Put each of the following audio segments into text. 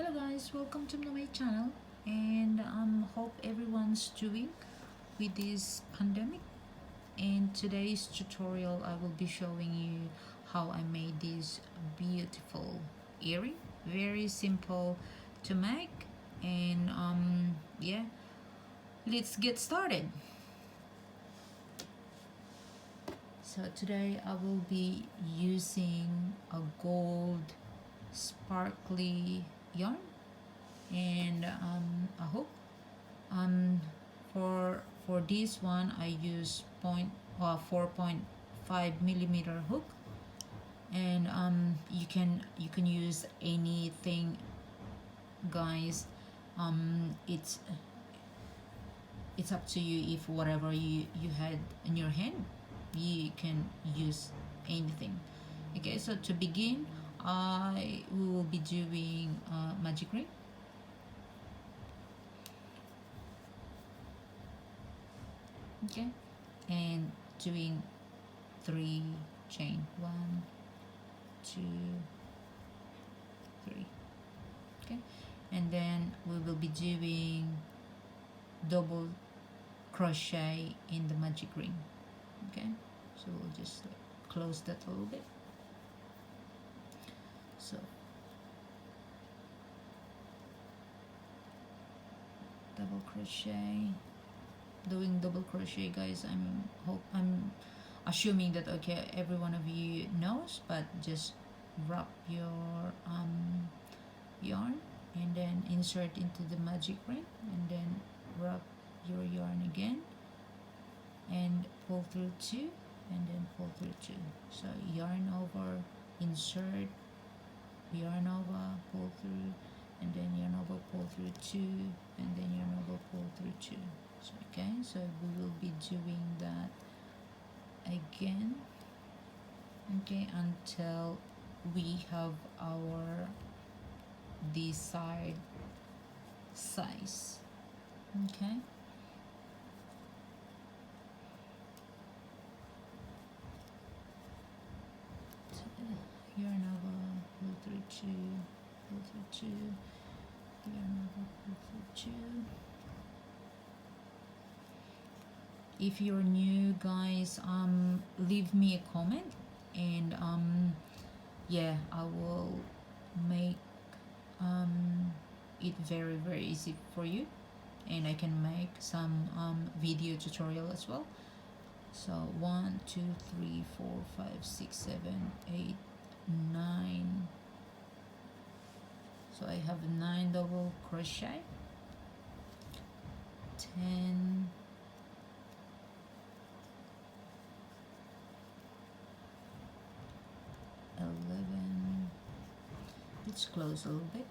Hello guys, welcome to my channel, and hope everyone's doing with this pandemic. In today's tutorial I will be showing you how I made this beautiful earring. Very simple to make, and yeah, let's get started. So today I will be using a gold sparkly yarn and a hook. For this one I use 4.5 millimeter hook, and you can use anything, guys. It's up to you. If whatever you had in your hand, you can use anything. Okay, so to begin, we will be doing magic ring. Okay, and doing 3 chain, 1 2 3. Okay, and then we will be doing double crochet in the magic ring. Okay, so we'll just close that a little bit. So double crochet, doing double crochet, guys. I'm assuming that okay, every one of you knows, but just wrap your yarn and then insert into the magic ring, and then wrap your yarn again and pull through 2, and then pull through 2. So yarn over, insert, yarn over, pull through, and then yarn over, pull through 2, and then yarn over, pull through 2. So, okay, so we will be doing that again, okay, until we have our desired size. Okay, so, yarn over, pull through 2, pull through 2, yarn over, pull through 2. If you're new, guys, leave me a comment, and yeah, I will make it very easy for you, and I can make some video tutorial as well. So 1 2 3 4 5 6 7 8 9. So I have 9 double crochet, 10, 11. Let's close a little bit.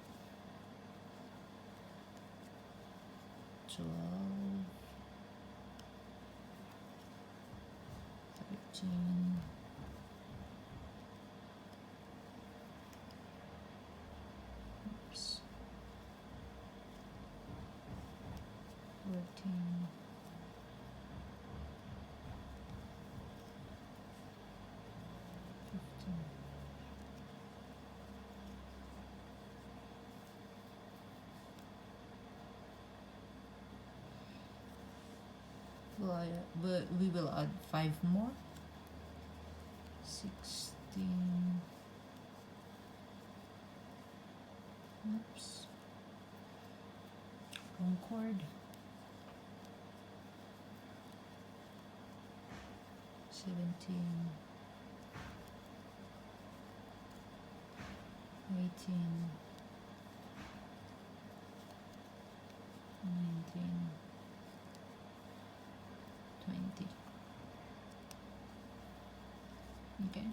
12, 13, 14, 15. Well, we will add 5 more. 16. Oops. Wrong cord. 17. 18. 19. 20. Okay,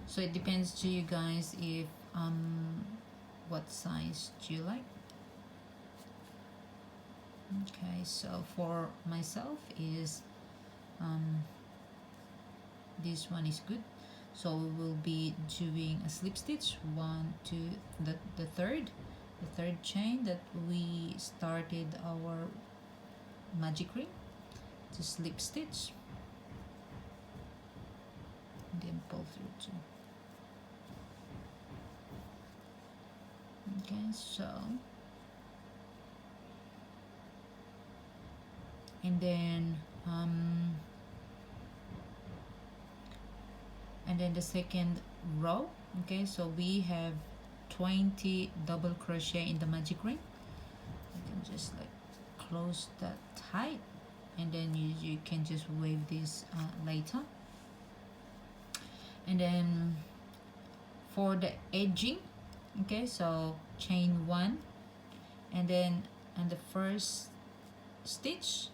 so it depends to you guys if what size do you like. Okay, so for myself is this one is good, so we will be doing a slip stitch, 1 2, the third chain that we started our magic ring, to slip stitch, and then pull through 2. Okay, so and then the second row. Okay, so we have 20 double crochet in the magic ring. You can just like close that tight, and then you can just wave this later. And then for the edging, okay, so chain one, and then on the first stitch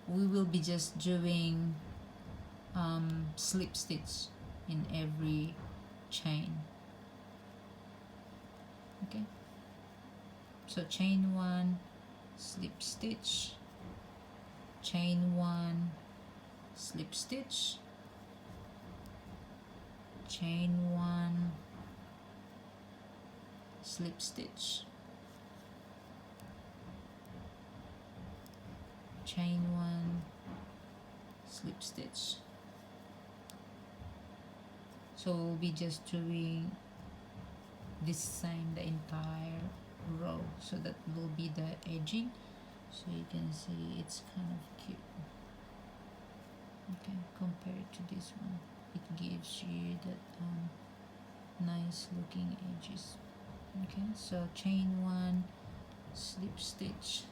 we will be just doing slip stitch in every chain. Okay, so chain one, slip stitch, chain one, slip stitch, chain one, slip stitch, chain one, slip stitch. So we'll be just doing this same the entire row, so that will be the edging. So you can see it's kind of cute. Okay, compared to this one, it gives you that nice looking edges. Okay, so chain one, slip stitch,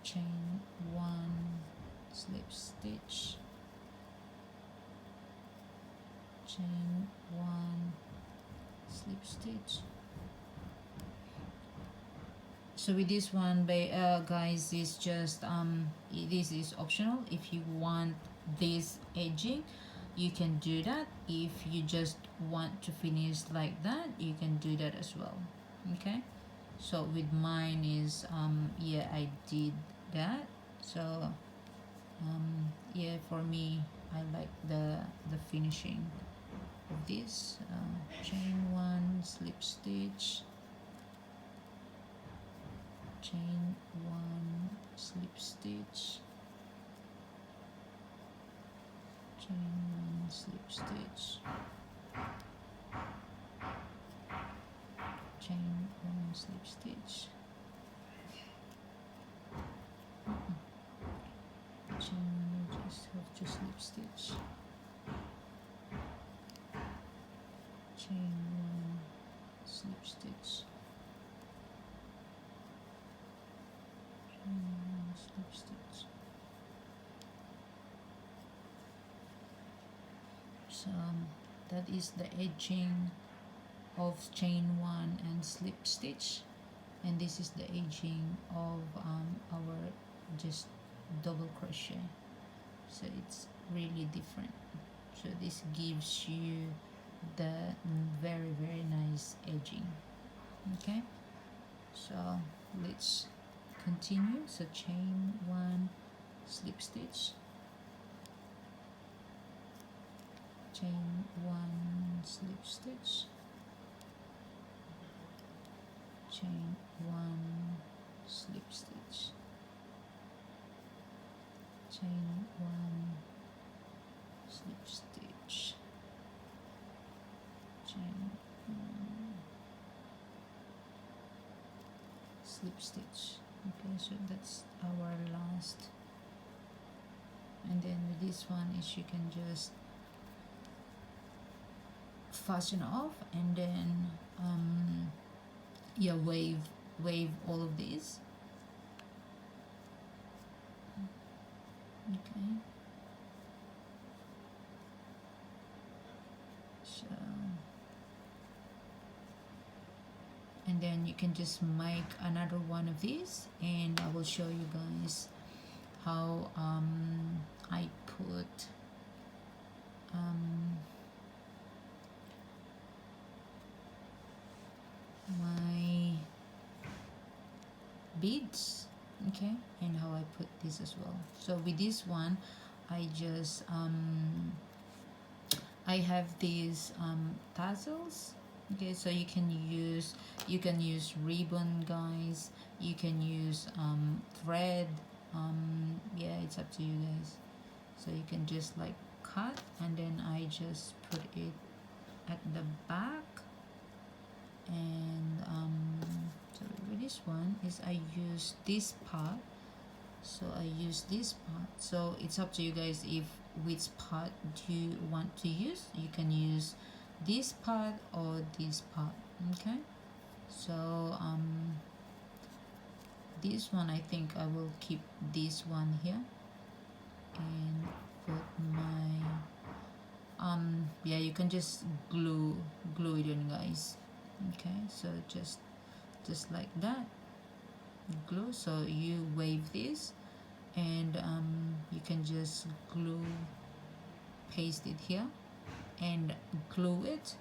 chain one, slip stitch, chain one, slip stitch. So with this one, guys, is just this is optional. If you want this edging, you can do that. If you just want to finish like that, you can do that as well. Okay, so with mine is yeah, I did that. So yeah, for me, I like the finishing of this. Chain one, slip stitch, chain one, slip stitch, chain one, slip stitch, chain one, slip stitch, chain one, you just have to slip stitch, chain one, slip stitch, chain one, slip stitch. So that is the edging of chain one and slip stitch, and this is the edging of our just double crochet. So it's really different. So this gives you the very nice edging. Okay, so let's continue. So chain one, slip stitch, chain one, slip stitch, chain one, slip stitch, chain one, slip stitch, chain one, slip stitch. Okay, so that's our last. And then with this one is you can just fasten off, and then yeah, wave all of these. Okay, so and then you can just make another one of these, and I will show you guys how I put my beads. Okay, and how I put this as well. So with this one, I just I have these tassels. Okay, so you can use ribbon, guys. You can use thread. Yeah, it's up to you guys. So you can just like cut, and then I just put it at the back, this one is I use this part. So I use this part. So it's up to you guys if which part do you want to use. You can use this part or this part. Okay, so this one I think I will keep this one here and put my yeah, you can just glue it in, guys. Okay, so just like that, glue. So you wave this and you can just glue, paste it here and glue it.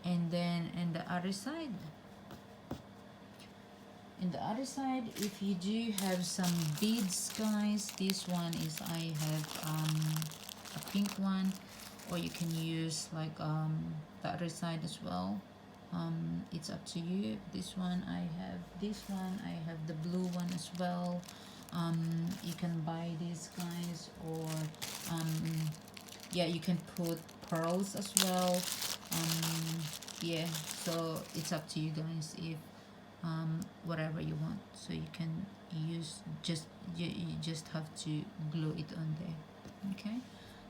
And then in the other side, if you do have some beads, guys, this one is I have a pink one, or you can use like the other side as well. It's up to you. This one I have, this one I have, the blue one as well. You can buy these, guys, or yeah, you can put pearls as well. Yeah, so it's up to you guys if whatever you want. So you can use you just have to glue it on there. Okay,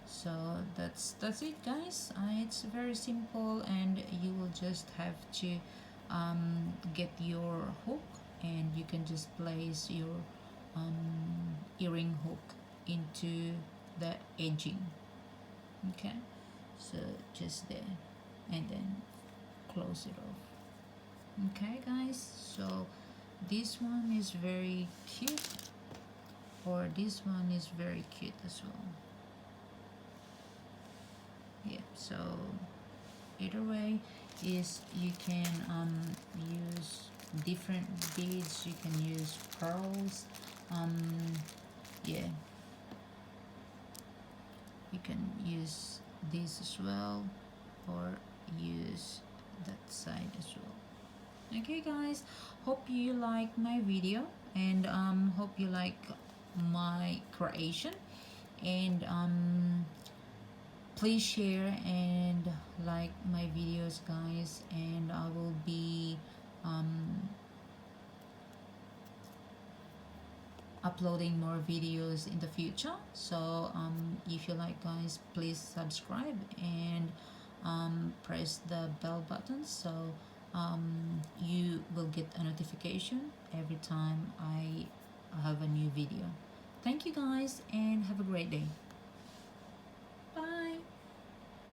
so that's it, guys. It's very simple, and you will just have to get your hook, and you can just place your earring hook into the edging. Okay, so just there, and then close it off. Okay, guys, so this one is very cute, or this one is very cute as well. Yeah, so either way is you can use different beads, you can use pearls, yeah, you can use this as well, or use that side as well. Okay, guys, hope you like my video, and hope you like my creation, and please share and like my videos, guys, and I will be uploading more videos in the future. So if you like, guys, please subscribe and press the bell button, so you will get a notification every time I have a new video. Thank you, guys, and have a great day.